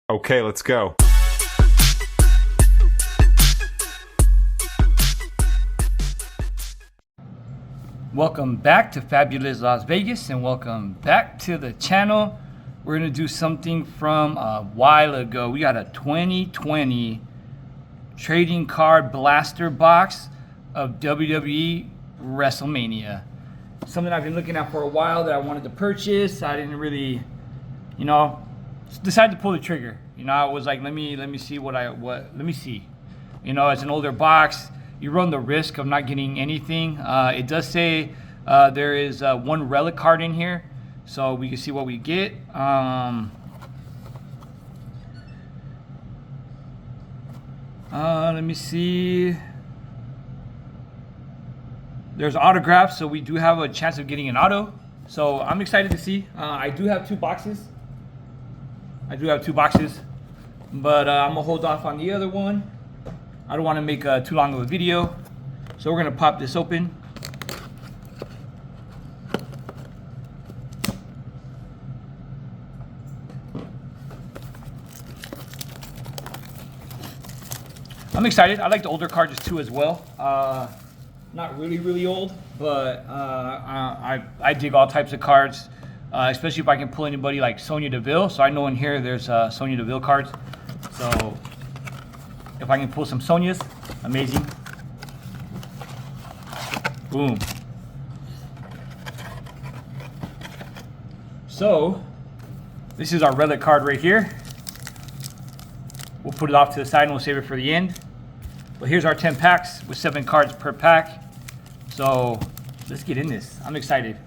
Okay, let's go. Welcome back to Fabulous Las Vegas, and welcome back to the channel. We're gonna do something from a while ago. We got a 2020 trading card blaster box of WWE WrestleMania. Something I've been looking at for a while that I wanted to purchase. I didn't really, decided to pull the trigger. I was like, let me see let me see. It's an older box. You run the risk of not getting anything. It does say there is one relic card in here, so we can see what we get. Let me see. There's autographs, so we do have a chance of getting an auto. So I'm excited to see. I do have two boxes. But I'm gonna hold off on the other one. I don't want to make too long of a video, so we're gonna pop this open. I'm excited. I like the older cards too as well. Not really old, but I dig all types of cards, especially if I can pull anybody like Sonya Deville. So I know in here there's Sonya Deville cards. So if I can pull some Sonyas, amazing. Boom. So this is our relic card right here. We'll put it off to the side and we'll save it for the end. But here's our 10 packs with 7 cards per pack. So let's get in this. I'm excited.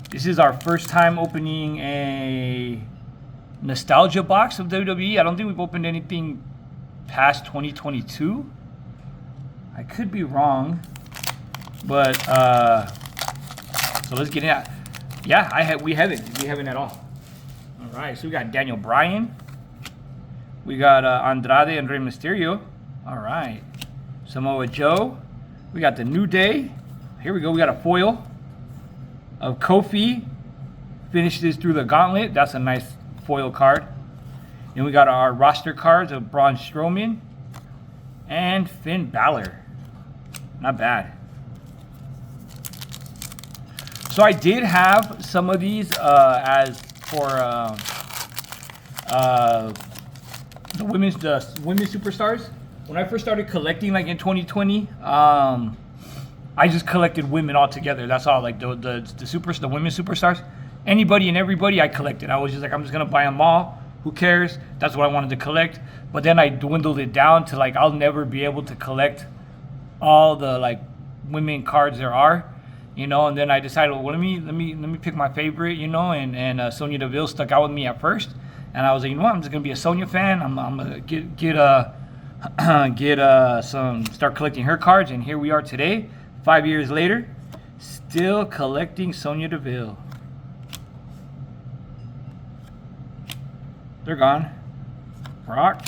This is our first time opening a nostalgia box of WWE. I don't think we've opened anything past 2022. I could be wrong, but so let's get in. Yeah, we haven't at all. All right, so we got Daniel Bryan, we got Andrade and Rey Mysterio. All right, Samoa Joe. We got the New Day. Here we go. We got a foil of Kofi. Finish this through the gauntlet. That's a nice foil card. And we got our roster cards of Braun Strowman and Finn Balor. Not bad. So I did have some of these as for the women's superstars. When I first started collecting, like in 2020, I just collected women all together. That's all. Like the women's superstars. Anybody and everybody I collected. I was just like, I'm just gonna buy them all. Who cares? That's what I wanted to collect. But then I dwindled it down to like I'll never be able to collect all the like women cards there are, And then I decided, well, let me pick my favorite, And Sonya Deville stuck out with me at first, and I was like, you know what? I'm just gonna be a Sonya fan. I'm gonna start collecting her cards, and here we are today, 5 years later, still collecting Sonya Deville. They're gone. Brock.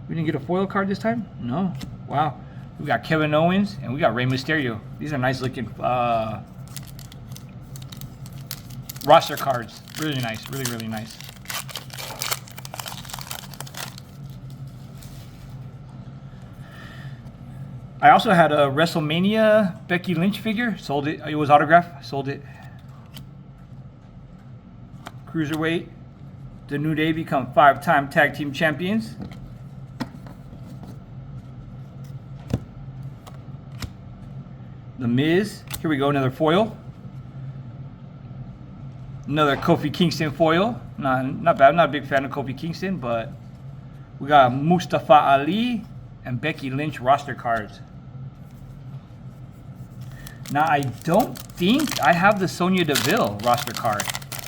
We didn't get a foil card this time? No. Wow. We got Kevin Owens and we got Rey Mysterio. These are nice looking roster cards. Really nice. Really nice. I also had a WrestleMania Becky Lynch figure. Sold it. It was autographed. Sold it. Cruiserweight. The New Day become 5-time tag team champions. The Miz. Here we go, another foil. Another Kofi Kingston foil. Not bad. I'm not a big fan of Kofi Kingston, but we got Mustafa Ali and Becky Lynch roster cards. Now I don't think I have the Sonya Deville roster card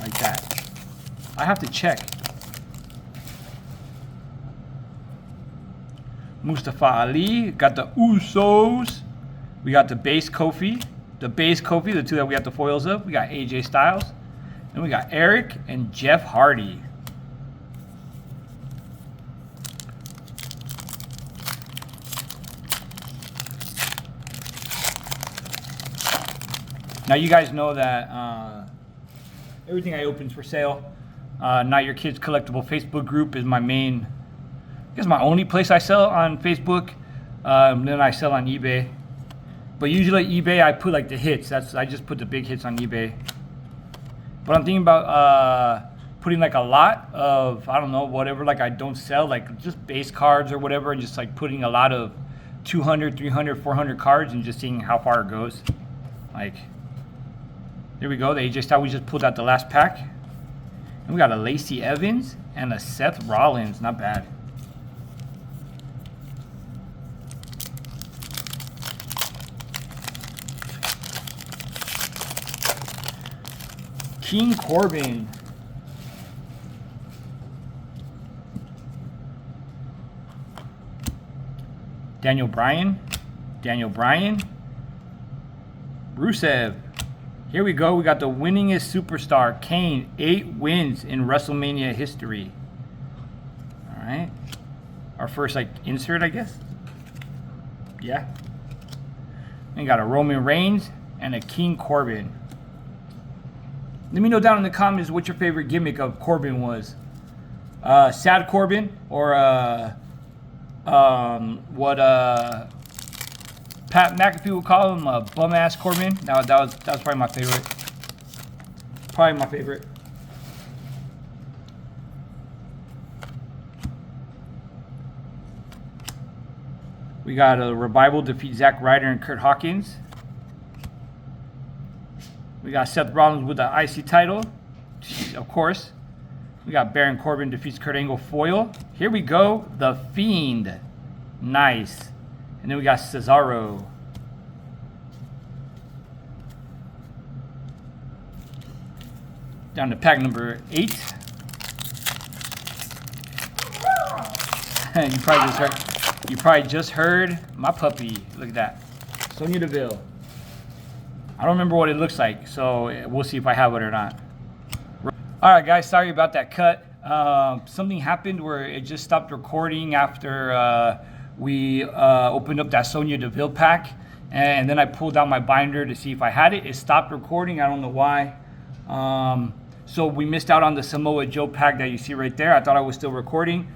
like that. I have to check. Mustafa Ali, got the Usos. We got the base Kofi, the two that we have the foils of. We got AJ Styles, and we got Eric and Jeff Hardy. Now you guys know that everything I open is for sale. Not Your Kids Collectible Facebook group is my main, I guess my only place I sell on Facebook. Then I sell on eBay. But usually eBay, I put like the hits. I just put the big hits on eBay. But I'm thinking about putting like a lot of, I don't know, whatever, like I don't sell, like just base cards or whatever, and just like putting a lot of 200, 300, 400 cards and just seeing how far it goes. Like, there we go. The AJ Styles, we just pulled out the last pack. And we got a Lacey Evans and a Seth Rollins. Not bad. King Corbin. Daniel Bryan. Rusev. Here we go. We got the winningest superstar, Kane. 8 wins in WrestleMania history. All right. Our first, like, insert, I guess. Yeah. And got a Roman Reigns and a King Corbin. Let me know down in the comments what your favorite gimmick of Corbin was. Sad Corbin or what Pat McAfee would call him, bum ass Corbin. That was probably my favorite. Probably my favorite. We got a Revival defeat Zack Ryder and Kurt Hawkins. We got Seth Rollins with the IC title, of course. We got Baron Corbin defeats Kurt Angle foil. Here we go, The Fiend. Nice. And then we got Cesaro. Down to pack number 8. You probably just heard my puppy. Look at that. Sonya Deville. I don't remember what it looks like, so we'll see if I have it or not. All right, guys, sorry about that cut. Something happened where it just stopped recording after we opened up that Sonya Deville pack, and then I pulled out my binder to see if I had it. It stopped recording. I don't know why. So we missed out on the Samoa Joe pack that you see right there. I thought I was still recording,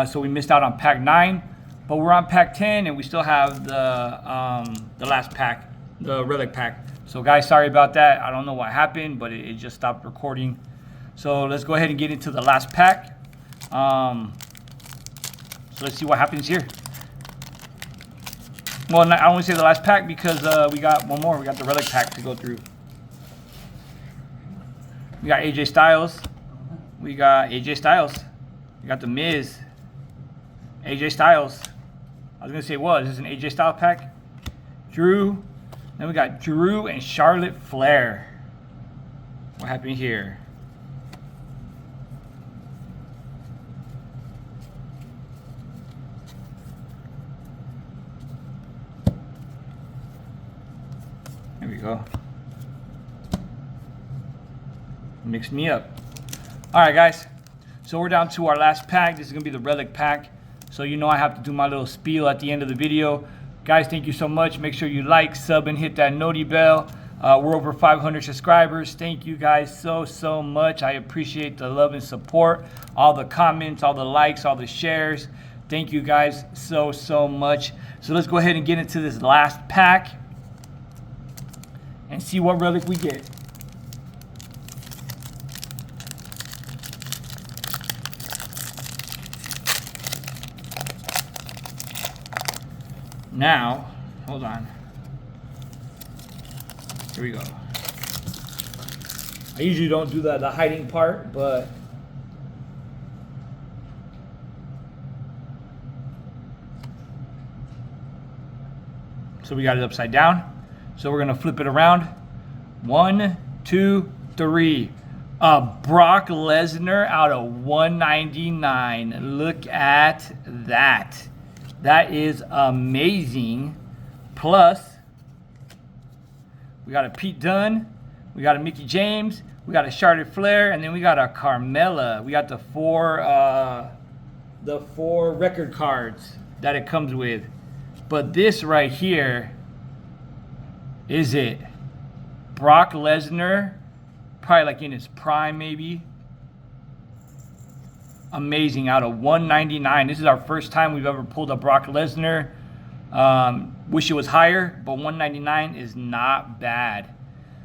so we missed out on pack 9, but we're on pack 10, and we still have the last pack, the relic pack. So guys, sorry about that. I don't know what happened, but it just stopped recording. So let's go ahead and get into the last pack. So let's see what happens here. Well, I don't want to say the last pack because we got one more. We got the relic pack to go through. We got AJ Styles. We got The Miz. AJ Styles. I was going to say, what? Is this an AJ Styles pack? Drew. Then we got Drew and Charlotte Flair. What happened here? There we go. Mixed me up. All right, guys. So we're down to our last pack. This is going to be the relic pack. So you know I have to do my little spiel at the end of the video. Guys, thank you so much. Make sure you like, sub, and hit that noti bell. We're over 500 subscribers. Thank you guys so much. I appreciate the love and support. All the comments, all the likes, all the shares. Thank you guys so much. So let's go ahead and get into this last pack and see what relic we get. Now, hold on. Here we go. I usually don't do the hiding part, but so we got it upside down. So we're gonna flip it around. 1, 2, 3. Brock Lesnar out of 199. Look at that. That is amazing. Plus, we got a Pete Dunne, we got a Mickie James, we got a Charlotte Flair, and then we got a Carmella. We got the four record cards that it comes with. But this right here is it. Brock Lesnar, probably like in his prime maybe. amazing out of 199. This is our first time we've ever pulled a Brock Lesnar. Wish it was higher, but 199 is not bad.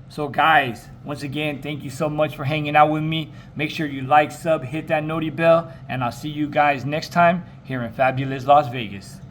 So guys, once again, thank you so much for hanging out with me. Make sure you like, sub, hit that noti bell, and I'll see you guys next time here in fabulous Las Vegas.